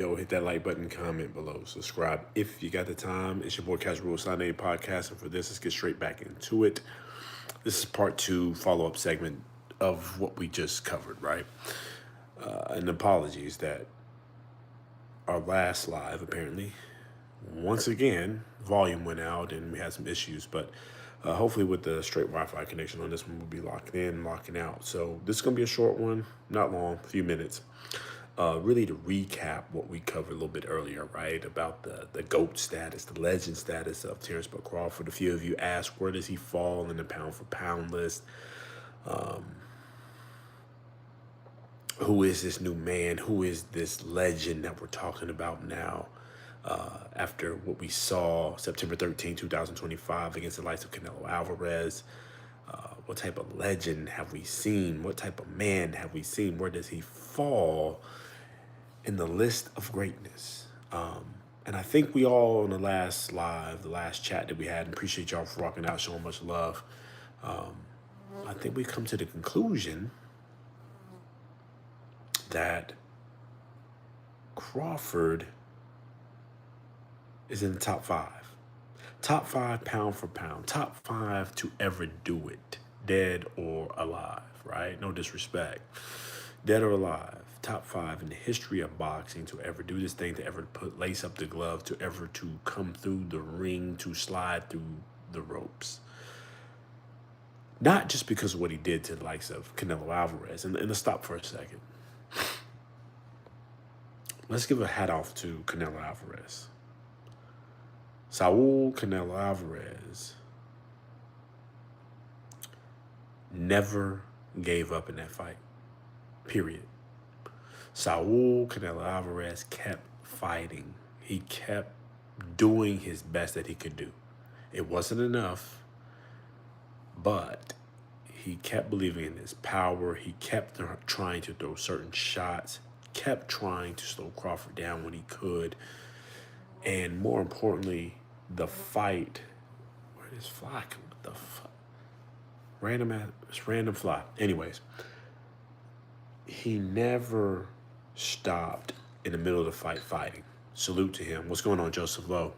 Yo, hit that like button, comment below, subscribe if you got the time. It's your boy Casual Sunday Podcast, and for this, let's get straight back into it. This is part two, follow up segment of what we just covered, right? And apologies that our last live apparently, once again, volume went out and we had some issues, but hopefully with the straight Wi-Fi connection on this one, we'll be locked in, locking out. So this is gonna be a short one, not long, a few minutes. Really to recap what we covered a little bit earlier, right? About the GOAT status, the legend status of Terence Crawford. A few of you asked, where does he fall in the pound for pound list? Who is this new man? Who is this legend that we're talking about now? After what we saw September 13, 2025 against the likes of Canelo Alvarez. What type of legend have we seen? What type of man have we seen? Where does he fall in the list of greatness? And I think we all on the last live, the last chat that we had, and appreciate y'all for rocking out, showing much love. I think we come to the conclusion that Crawford is in the top five. Top five pound for pound. Top five to ever do it, dead or alive, right? No disrespect. Dead or alive. Top five in the history of boxing to ever do this thing, to ever lace up the glove, to ever to come through the ring, to slide through the ropes. Not just because of what he did to the likes of Canelo Alvarez. And let's stop for a second. Let's give a hat off to Canelo Alvarez. Saul Canelo Alvarez never gave up in that fight. Period. Saul Canelo Alvarez kept fighting. He kept doing his best that he could do. It wasn't enough, but he kept believing in his power. He kept trying to throw certain shots, kept trying to slow Crawford down when he could. And more importantly, the fight. Where did this fly come? What the fuck? Random fly. Anyways, he never stopped in the middle of the fight fighting. Salute to him. What's going on, Joseph Lowe?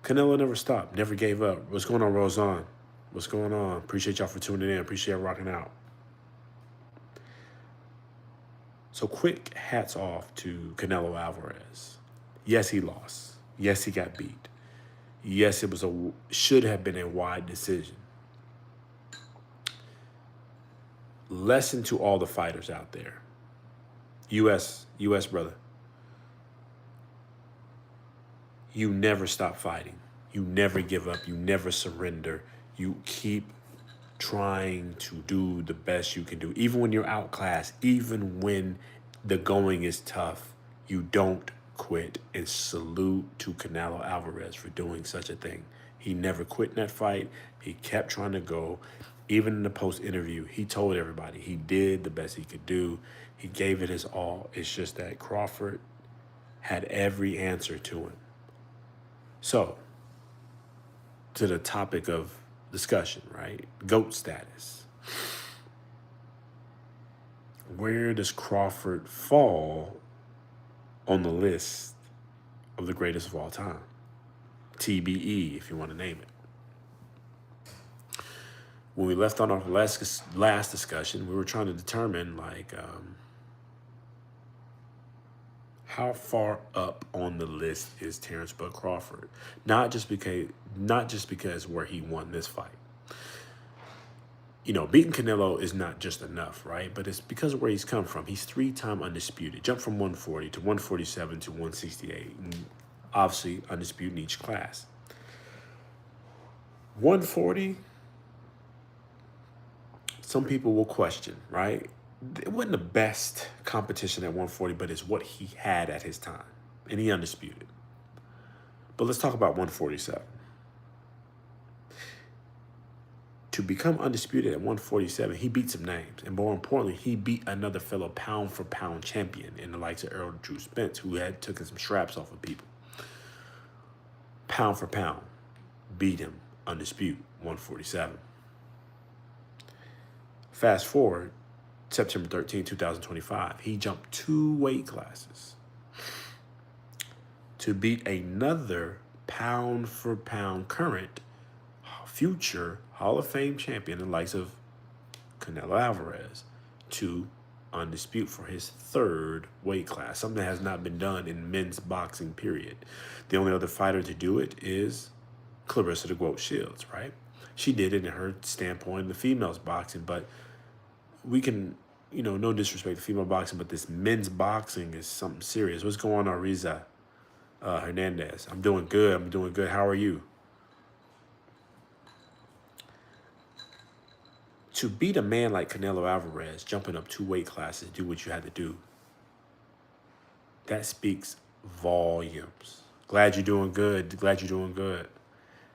Canelo never stopped, never gave up. What's going on, Roseanne? What's going on? Appreciate y'all for tuning in. Appreciate y'all rocking out. So quick hats off to Canelo Alvarez. Yes, he lost. Yes, he got beat. Yes, it was should have been a wide decision. Lesson to all the fighters out there. US brother. You never stop fighting. You never give up. You never surrender. You keep trying to do the best you can do. Even when you're outclassed, even when the going is tough, you don't quit. And salute to Canelo Alvarez for doing such a thing. He never quit in that fight. He kept trying to go. Even in the post interview, he told everybody he did the best he could do. He gave it his all. It's just that Crawford had every answer to him. So, to the topic of discussion, right? GOAT status. Where does Crawford fall on the list of the greatest of all time? TBE, if you want to name it. When we left on our last discussion, we were trying to determine, like, how far up on the list is Terence Crawford? Not just because where he won this fight. You know, beating Canelo is not just enough, right? But it's because of where he's come from. He's 3-time undisputed. Jumped from 140 to 147 to 168. And obviously, undisputed in each class. 140, some people will question, right? It wasn't the best competition at 140, but it's what he had at his time. And he undisputed. But let's talk about 147. To become undisputed at 147, he beat some names. And more importantly, he beat another fellow pound-for-pound champion in the likes of Earl Drew Spence, who had taken some straps off of people. Pound for pound, beat him, undisputed, 147. Fast forward September 13, 2025, he jumped 2 weight classes to beat another pound for pound current future Hall of Fame champion, the likes of Canelo Alvarez, to undisputed for his 3rd weight class, something that has not been done in men's boxing, period. The only other fighter to do it is Clarissa the Goat Shields, right? She did it in her standpoint in the females boxing, but we can, no disrespect to female boxing, but this men's boxing is something serious. What's going on, Riza Hernandez? I'm doing good. How are you? To beat a man like Canelo Alvarez, jumping up 2 weight classes, do what you had to do, that speaks volumes. Glad you're doing good.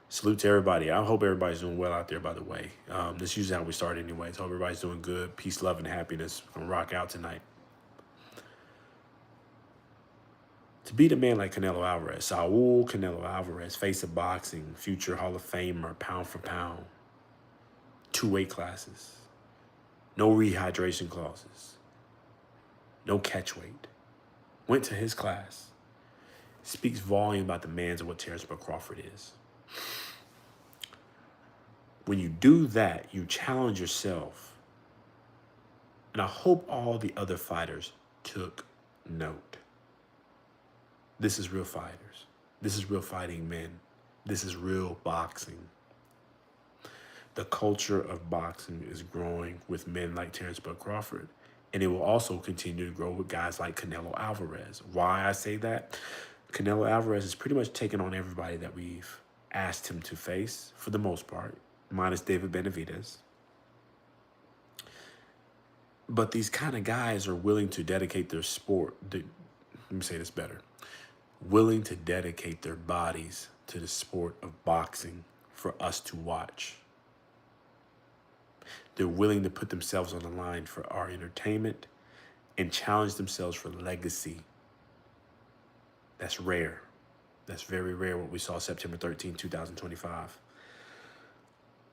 Salute to everybody. I hope everybody's doing well out there, by the way. This is usually how we start anyway. So everybody's doing good. Peace, love, and happiness. We're going to rock out tonight. To beat a man like Canelo Alvarez, Saul Canelo Alvarez, face of boxing, future Hall of Famer, pound for pound, 2 weight classes, no rehydration clauses, no catch weight, went to his class, speaks volume about the man's of what Terence Crawford is. When you do that, you challenge yourself. And I hope all the other fighters took note. This is real fighters. This is real fighting men. This is real boxing. The culture of boxing is growing with men like Terence Crawford, and it will also continue to grow with guys like Canelo Alvarez. Why I say that? Canelo Alvarez has pretty much taken on everybody that we've asked him to face, for the most part, minus David Benavidez. But these kind of guys are willing to dedicate their sport, let me say this better, willing to dedicate their bodies to the sport of boxing for us to watch. They're willing to put themselves on the line for our entertainment and challenge themselves for legacy. That's rare. That's very rare, what we saw September 13, 2025.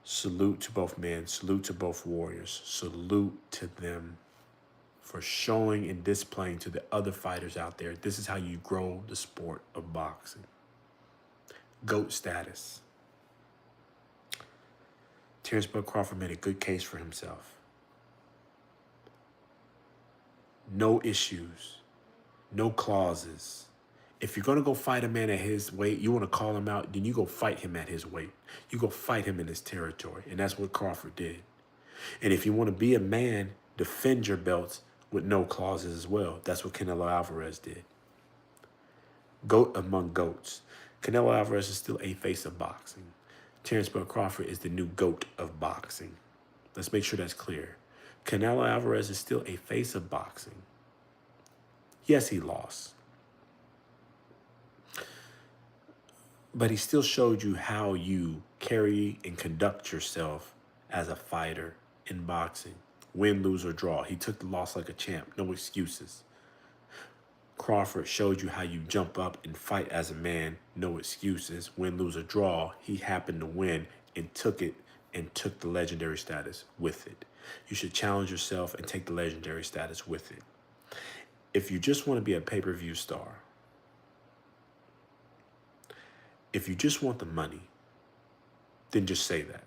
Salute to both men. Salute to both warriors. Salute to them for showing and displaying to the other fighters out there, this is how you grow the sport of boxing. GOAT status. Terence Crawford made a good case for himself. No issues. No clauses. If you're going to go fight a man at his weight, you want to call him out, then you go fight him at his weight. You go fight him in his territory. And that's what Crawford did. And if you want to be a man, defend your belts with no clauses as well. That's what Canelo Alvarez did. GOAT among GOATs. Canelo Alvarez is still a face of boxing. Terence Crawford is the new GOAT of boxing. Let's make sure that's clear. Canelo Alvarez is still a face of boxing. Yes, he lost. But he still showed you how you carry and conduct yourself as a fighter in boxing. Win, lose, or draw. He took the loss like a champ. No excuses. Crawford showed you how you jump up and fight as a man. No excuses. Win, lose, or draw. He happened to win and took it and took the legendary status with it. You should challenge yourself and take the legendary status with it. If you just want to be a pay-per-view star, if you just want the money, then just say that.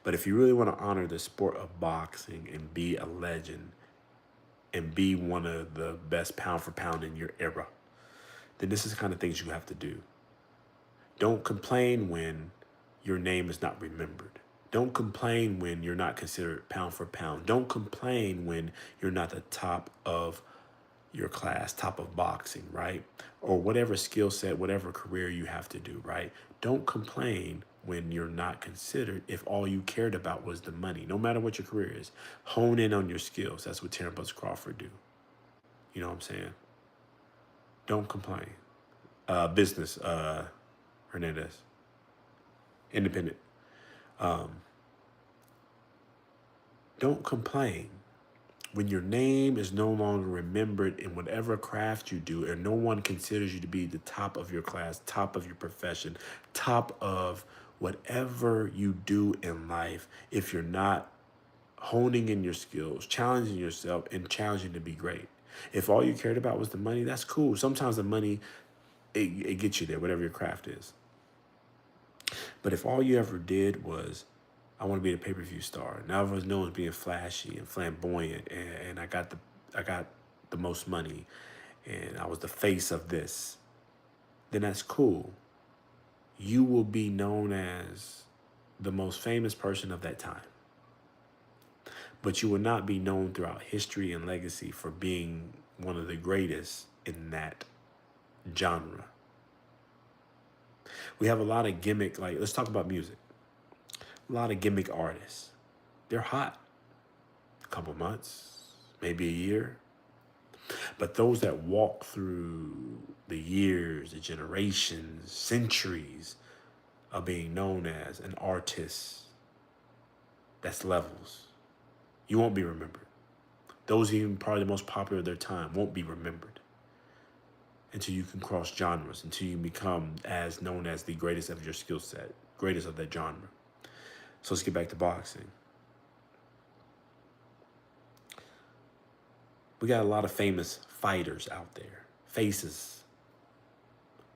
But if you really want to honor the sport of boxing and be a legend and be one of the best pound for pound in your era, then this is the kind of things you have to do. Don't complain when your name is not remembered. Don't complain when you're not considered pound for pound. Don't complain when you're not the top of your class, top of boxing, right? Or whatever skill set, whatever career you have to do, right? Don't complain when you're not considered if all you cared about was the money. No matter what your career is, hone in on your skills. That's what Terence Crawford do. You know what I'm saying? Don't complain. Business, Hernandez. Independent. Don't complain when your name is no longer remembered in whatever craft you do, and no one considers you to be the top of your class, top of your profession, top of whatever you do in life. If you're not honing in your skills, challenging yourself, and challenging to be great. If all you cared about was the money, that's cool. Sometimes the money, it gets you there, whatever your craft is. But if all you ever did was, I want to be a pay-per-view star, now everyone's known as being flashy and flamboyant, and I got the most money, and I was the face of this, then that's cool. You will be known as the most famous person of that time. But you will not be known throughout history and legacy for being one of the greatest in that genre. We have a lot of gimmick, like, let's talk about music. A lot of gimmick artists. They're hot. A couple months, maybe a year. But those that walk through the years, the generations, centuries of being known as an artist, that's levels. You won't be remembered. Those even probably the most popular of their time won't be remembered until you can cross genres, until you become as known as the greatest of your skill set, greatest of that genre. So let's get back to boxing. We got a lot of famous fighters out there, faces,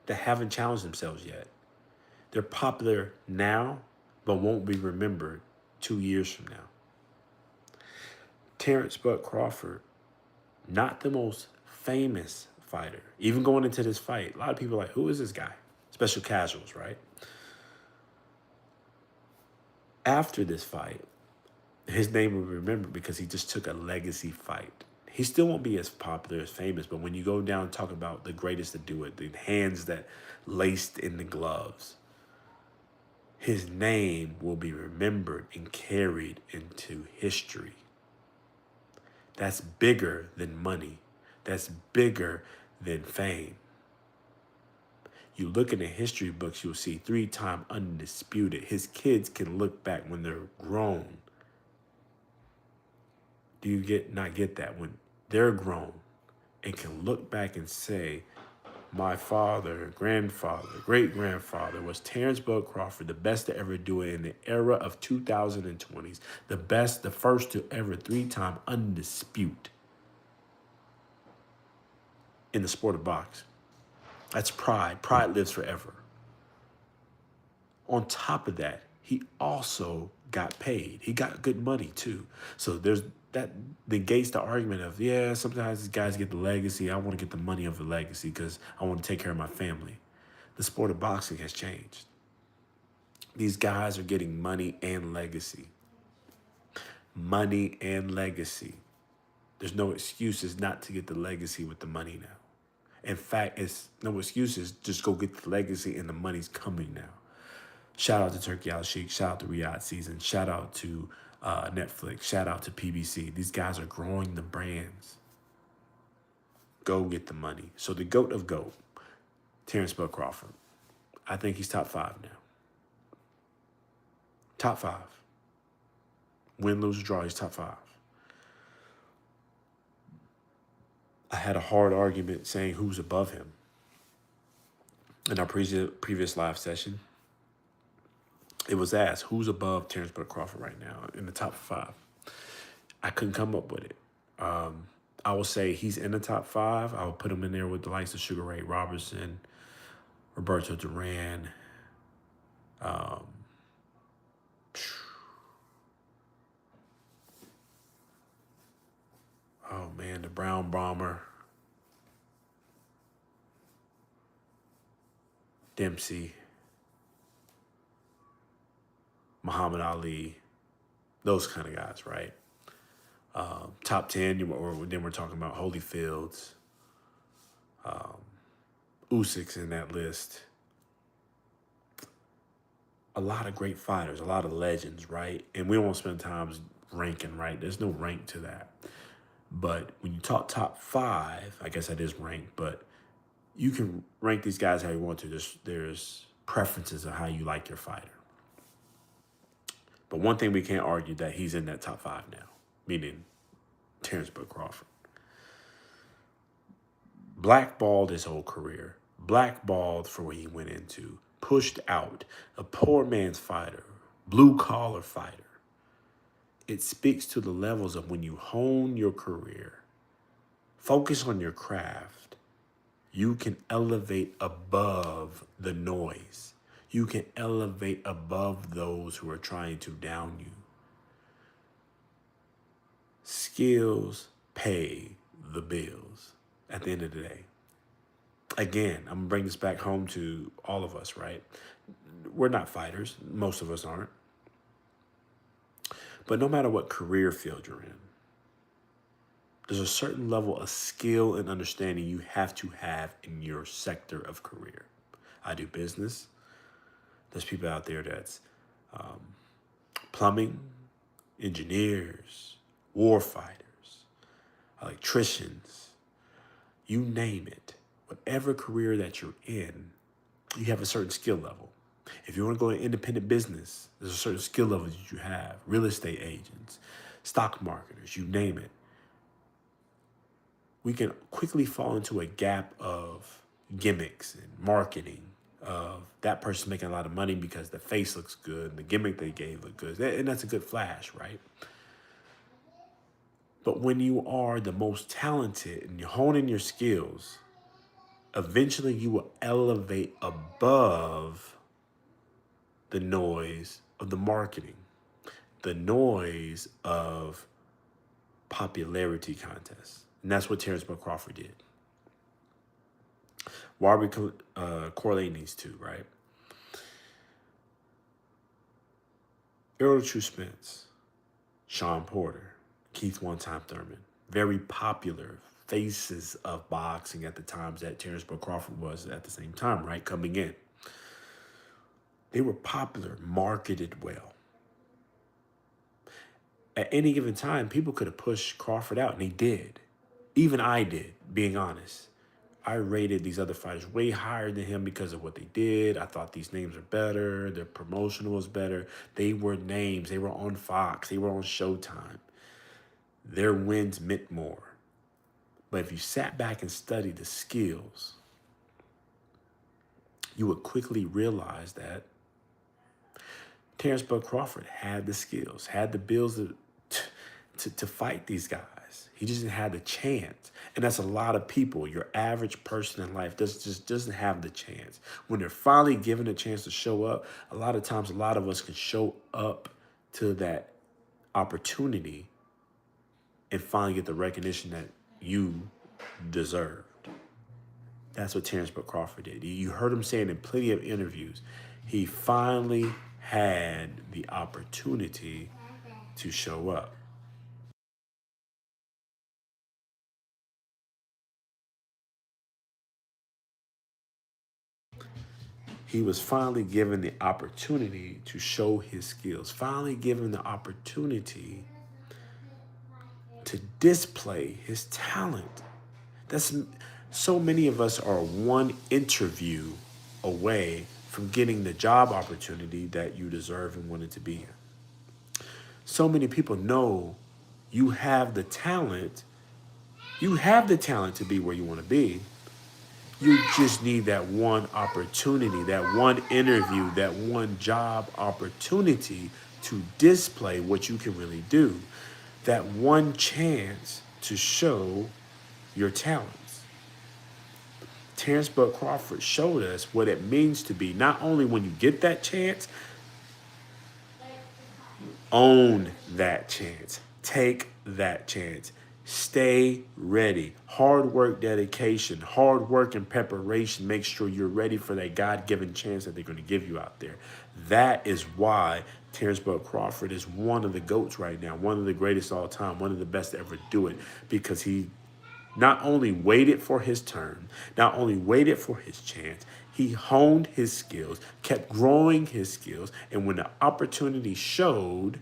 that haven't challenged themselves yet. They're popular now, but won't be remembered 2 years from now. Terence Crawford, not the most famous fighter. Even going into this fight, a lot of people are like, who is this guy? Special casuals, right? After this fight, his name will be remembered because he just took a legacy fight. He still won't be as popular as famous, but when you go down and talk about the greatest to do it, the hands that laced in the gloves, his name will be remembered and carried into history. That's bigger than money. That's bigger than fame. You look in the history books, you'll see 3-time undisputed. His kids can look back when they're grown. Do you not get that? When they're grown and can look back and say, my father, grandfather, great-grandfather was Terence Crawford, the best to ever do it in the era of 2020s. The best, the first to ever 3-time undisputed in the sport of boxing. That's pride. Pride lives forever. On top of that, he also got paid. He got good money too. So there's that negates the argument of, yeah, sometimes these guys get the legacy. I want to get the money of the legacy because I want to take care of my family. The sport of boxing has changed. These guys are getting money and legacy. Money and legacy. There's no excuses not to get the legacy with the money now. In fact, it's no excuses. Just go get the legacy and the money's coming now. Shout out to Turkey Al Sheikh. Shout out to Riyadh Season. Shout out to Netflix. Shout out to PBC. These guys are growing the brands. Go get the money. So the GOAT of GOAT, Terence Crawford. I think he's top 5 now. Top 5. Win, lose, or draw, he's top 5. I had a hard argument saying who's above him. In our previous live session, it was asked, who's above Terence Crawford right now in the top 5? I couldn't come up with it. I will say he's in the top 5. I will put him in there with the likes of Sugar Ray Robertson, Roberto Duran. Oh, man, the Brown Bomber. Dempsey. Muhammad Ali. Those kind of guys, right? Top 10, or then we're talking about Holyfields. Usyk's in that list. A lot of great fighters, a lot of legends, right? And we won't spend time ranking, right? There's no rank to that. But when you talk top 5, I guess that is ranked, but you can rank these guys how you want to. There's preferences of how you like your fighter. But one thing we can't argue that he's in that top 5 now, meaning Terence Crawford. Blackballed his whole career. Blackballed for what he went into. Pushed out. A poor man's fighter. Blue-collar fighter. it speaks to the levels of when you hone your career, focus on your craft, you can elevate above the noise. You can elevate above those who are trying to down you. Skills pay the bills at the end of the day. Again, I'm going to bring this back home to all of us, right? We're not fighters. Most of us aren't. But no matter what career field you're in, there's a certain level of skill and understanding you have to have in your sector of career. I do business. There's people out there that's plumbing, engineers, war fighters, electricians, you name it. Whatever career that you're in, you have a certain skill level. If you want to go into independent business, there's a certain skill level that you have. Real estate agents, stock marketers, you name it. We can quickly fall into a gap of gimmicks and marketing of that person making a lot of money because the face looks good and the gimmick they gave look good. And that's a good flash, right? But when you are the most talented and you're honing your skills, eventually you will elevate above the noise of the marketing, the noise of popularity contests. And that's what Terence Crawford did. Why are we correlating these two, right? Errol True Spence, Sean Porter, Keith One-Time Thurman, very popular faces of boxing at the times that Terence Crawford was at the same time, right? Coming in. They were popular, marketed well. At any given time, people could have pushed Crawford out, and they did. Even I did, being honest. I rated these other fighters way higher than him because of what they did. I thought these names were better. Their promotion was better. They were names. They were on Fox. They were on Showtime. Their wins meant more. But if you sat back and studied the skills, you would quickly realize that Terence Crawford had the skills, had the bills to fight these guys. He just didn't have the chance. And that's a lot of people. Your average person in life doesn't have the chance. When they're finally given a chance to show up, a lot of times a lot of us can show up to that opportunity and finally get the recognition that you deserved. That's what Terence Crawford did. You heard him saying in plenty of interviews, he finally had the opportunity to show up. He was finally given the opportunity to show his skills, finally given the opportunity to display his talent. That's so many of us are one interview away from getting the job opportunity that you deserve and wanted to be in. So many people know you have the talent. You have the talent to be where you want to be. You just need that one opportunity, that one interview, that one job opportunity to display what you can really do. That one chance to show your talents. Terence Crawford showed us what it means to be, not only when you get that chance, own that chance. Take that chance. Stay ready. Hard work, dedication, hard work and preparation. Make sure you're ready for that God-given chance that they're going to give you out there. That is why Terence Crawford is one of the GOATs right now, one of the greatest of all time, one of the best to ever do it, because he not only waited for his turn, not only waited for his chance, he honed his skills, kept growing his skills, and when the opportunity showed,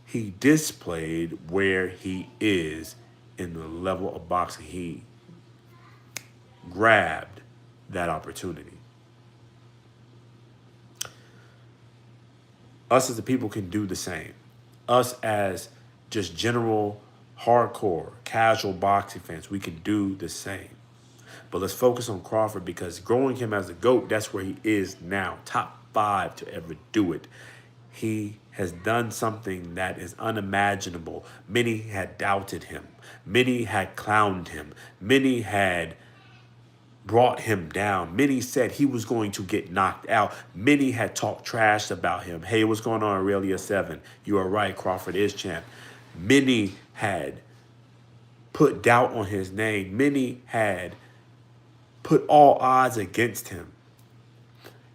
he displayed where he is in the level of boxing. He grabbed that opportunity. Us as the people can do the same. Us as just general, hardcore, casual boxing fans, we can do the same. But let's focus on Crawford, because growing him as a GOAT, that's where he is now. Top 5 to ever do it. He has done something that is unimaginable. Many had doubted him. Many had clowned him. Many had brought him down. Many said he was going to get knocked out. Many had talked trash about him. Hey, what's going on, Aurelia 7? You are right, Crawford is champ. Many had put doubt on his name. Many had put all odds against him.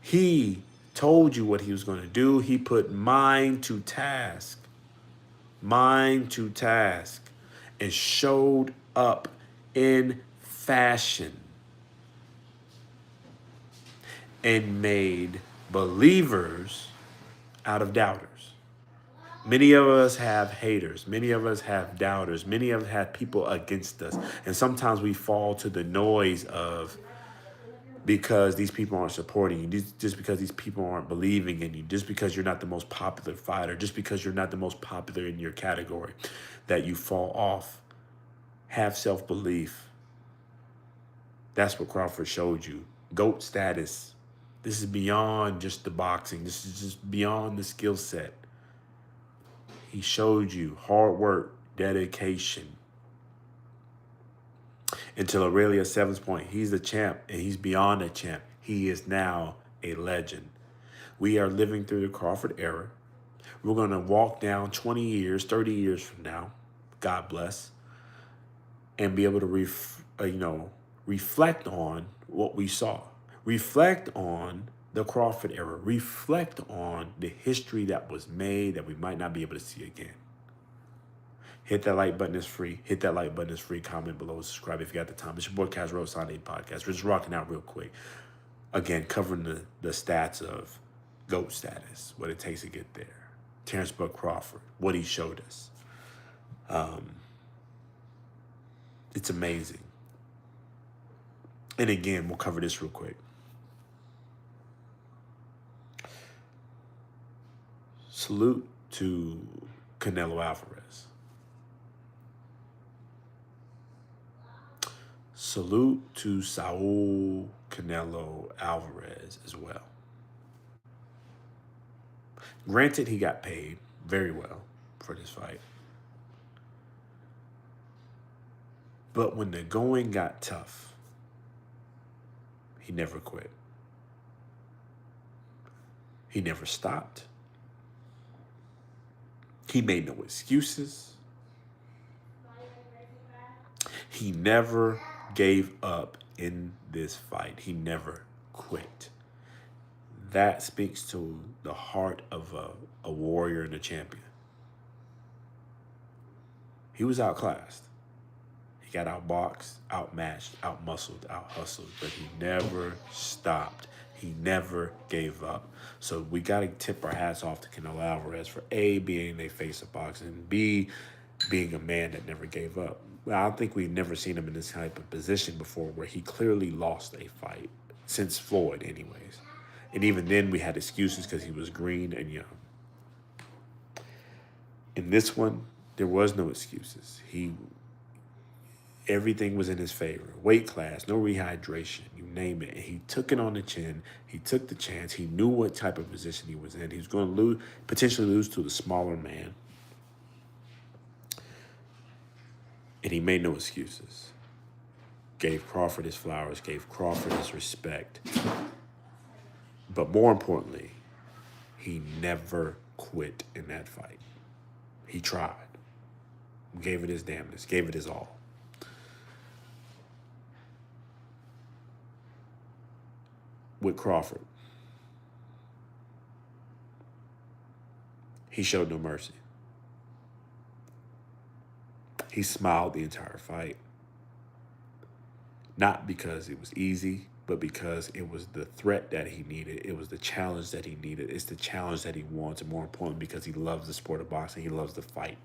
He told you what he was going to do. He put mind to task, and showed up in fashion and made believers out of doubters. Many of us have haters. Many of us have doubters. Many of us have people against us. And sometimes we fall to the noise of, because these people aren't supporting you, just because these people aren't believing in you, just because you're not the most popular fighter, just because you're not the most popular in your category, that you fall off. Have self-belief. That's what Crawford showed you. GOAT status. This is beyond just the boxing. This is just beyond the skill set. He showed you hard work, dedication. Until Aurelia 7's point, he's the champ and he's beyond a champ. He is now a legend. We are living through the Crawford era. We're going to walk down 20 years, 30 years from now, God bless, and be able to reflect on what we saw. Reflect on the Crawford era. Reflect on the history that was made that we might not be able to see again. Hit that like button, it's free. Hit that like button, it's free. Comment below, subscribe if you got the time. It's your boy Kaz Road Sunday Podcast. We're just rocking out real quick. Again, covering the stats of GOAT status, what it takes to get there. Terence Crawford, what he showed us. It's amazing. And again, we'll cover this real quick. Salute to Canelo Alvarez. Salute to Saul Canelo Alvarez as well. Granted, he got paid very well for this fight. But when the going got tough, he never quit. He never stopped. He made no excuses. He never gave up in this fight. He never quit. That speaks to the heart of a warrior and a champion. He was outclassed. He got outboxed, outmatched, outmuscled, outhustled, but he never stopped. He never gave up. So we got to tip our hats off to Canelo Alvarez for A, being a face of boxing, and B, being a man that never gave up. Well, I think we've never seen him in this type of position before where he clearly lost a fight, since Floyd anyways. And even then we had excuses because he was green and young. In this one, there was no excuses. Everything was in his favor. Weight class, no rehydration, you name it. And he took it on the chin. He took the chance. He knew what type of position he was in. He was going to potentially lose to the smaller man. And he made no excuses. Gave Crawford his flowers, gave Crawford his respect. But more importantly, he never quit in that fight. He tried. Gave it his damnness, gave it his all. With Crawford, he showed no mercy. He smiled the entire fight. Not because it was easy, but because it was the threat that he needed. It was the challenge that he needed. It's the challenge that he wants, and more important, because he loves the sport of boxing. He loves the fight.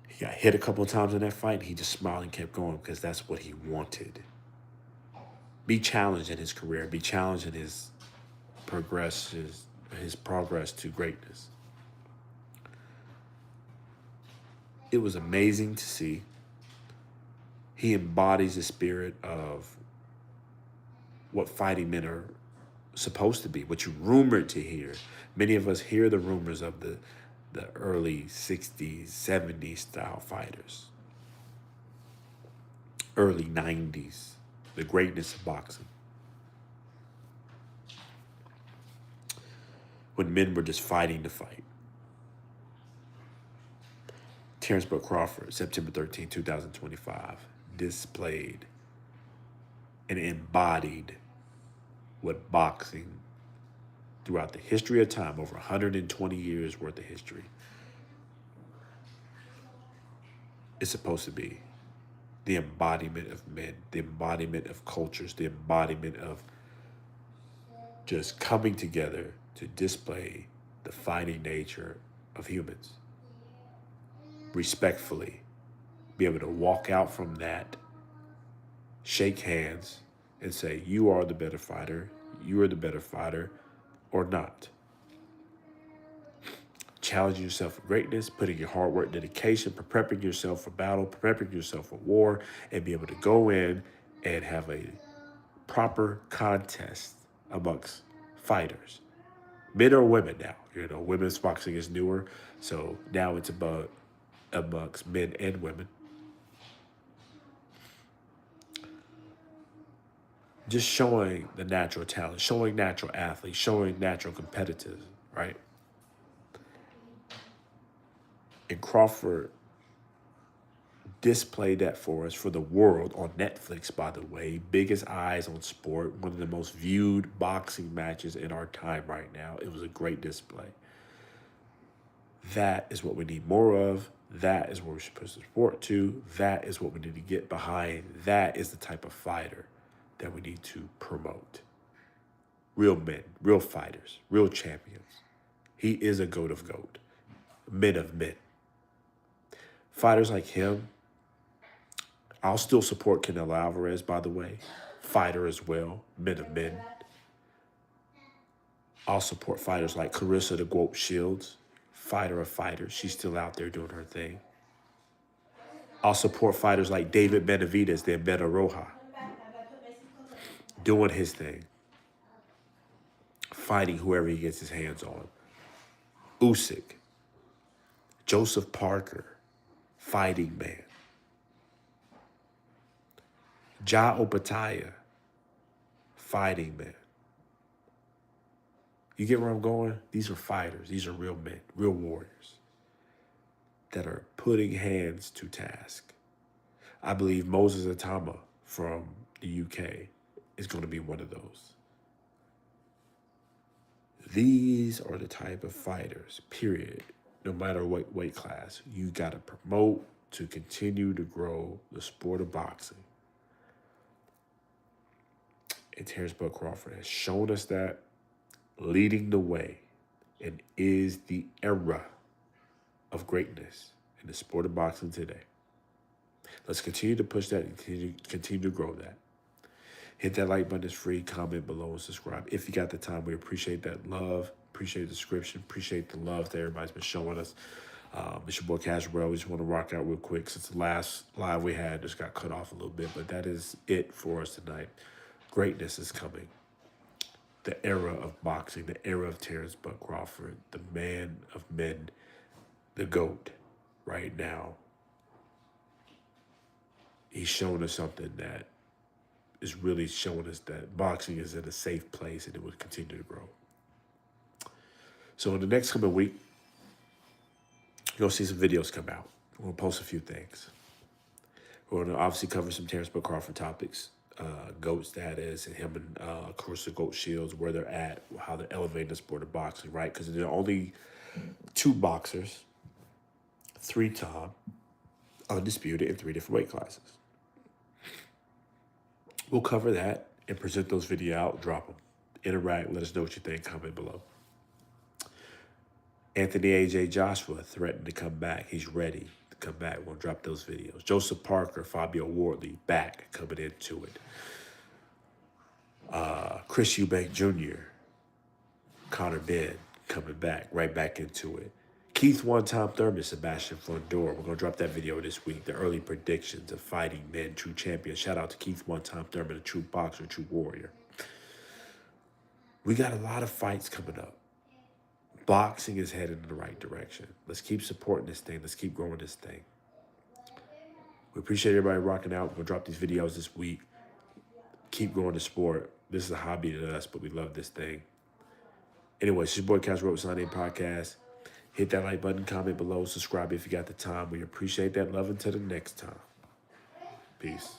He got hit a couple of times in that fight. He just smiled and kept going because that's what he wanted. Be challenged in his career. Be challenged in his progress to greatness. It was amazing to see. He embodies the spirit of what fighting men are supposed to be, what you rumored to hear. Many of us hear the rumors of the early 60s, 70s style fighters, early 90s, the greatness of boxing. When men were just fighting to fight. Terence Crawford, September 13, 2025, displayed and embodied what boxing throughout the history of time, over 120 years worth of history, is supposed to be. The embodiment of men, the embodiment of cultures, the embodiment of just coming together to display the fighting nature of humans. Respectfully, be able to walk out from that, shake hands, and say, you are the better fighter, or not. Challenging yourself for greatness, putting your hard work, dedication, preparing yourself for battle, preparing yourself for war, and be able to go in and have a proper contest amongst fighters. Men or women now. Women's boxing is newer, so now it's amongst men and women. Just showing the natural talent, showing natural athletes, showing natural competitors, right? And Crawford displayed that for us, for the world, on Netflix, by the way. Biggest eyes on sport, one of the most viewed boxing matches in our time right now. It was a great display. That is what we need more of. That is what we're supposed to support to. That is what we need to get behind. That is the type of fighter that we need to promote. Real men, real fighters, real champions. He is a GOAT of GOAT. Men of men. Fighters like him. I'll still support Canelo Alvarez, by the way. Fighter as well. Men of men. I'll support fighters like Carissa the Goat Shields. Fighter of fighters. She's still out there doing her thing. I'll support fighters like David Benavidez, the Embeta Roja, doing his thing. Fighting whoever he gets his hands on. Usyk. Joseph Parker. Fighting man. Ja Opataya. Fighting man. You get where I'm going? These are fighters. These are real men, real warriors that are putting hands to task. I believe Moses Atama from the UK is going to be one of those. These are the type of fighters, period, no matter what weight class, you got to promote to continue to grow the sport of boxing. And Terence Crawford has shown us that, leading the way, and is the era of greatness in the sport of boxing today. Let's continue to push that and continue to grow that. Hit that like button, it's free. Comment below and subscribe. If you got the time, we appreciate that love. Appreciate the description. Appreciate the love that everybody's been showing us. It's your boy Casual. We just want to rock out real quick since the last live we had just got cut off a little bit, but that is it for us tonight. Greatness is coming. The era of boxing, the era of Terence Crawford, the man of men, the GOAT right now. He's showing us something that is really showing us that boxing is in a safe place and it will continue to grow. So in the next coming week, you're going to see some videos come out. We're going to post a few things. We're going to obviously cover some Terence Crawford topics. GOAT status and him and Carissa Goat Shields, where they're at, how they're elevating the sport of boxing, right? Because there are only two boxers, 3-time, undisputed in 3 different weight classes. We'll cover that and present those videos out, drop them. Interact, let us know what you think, comment below. Anthony A.J. Joshua threatened to come back. He's ready to come back. We'll drop those videos. Joseph Parker, Fabio Wardley, back, coming into it. Chris Eubank Jr., Connor Ben, coming back, right back into it. Keith One-Time Thurman, Sebastian Fundora. We're going to drop that video this week. The early predictions of fighting men, true champions. Shout out to Keith One-Time Thurman, a true boxer, a true warrior. We got a lot of fights coming up. Boxing is headed in the right direction. Let's keep supporting this thing. Let's keep growing this thing. We appreciate everybody rocking out. We're going to drop these videos this week. Keep growing the sport. This is a hobby to us, but we love this thing. Anyway, it's your boy Cash Rope Signing Podcast. Hit that like button, comment below, subscribe if you got the time. We appreciate that. Love until the next time. Peace.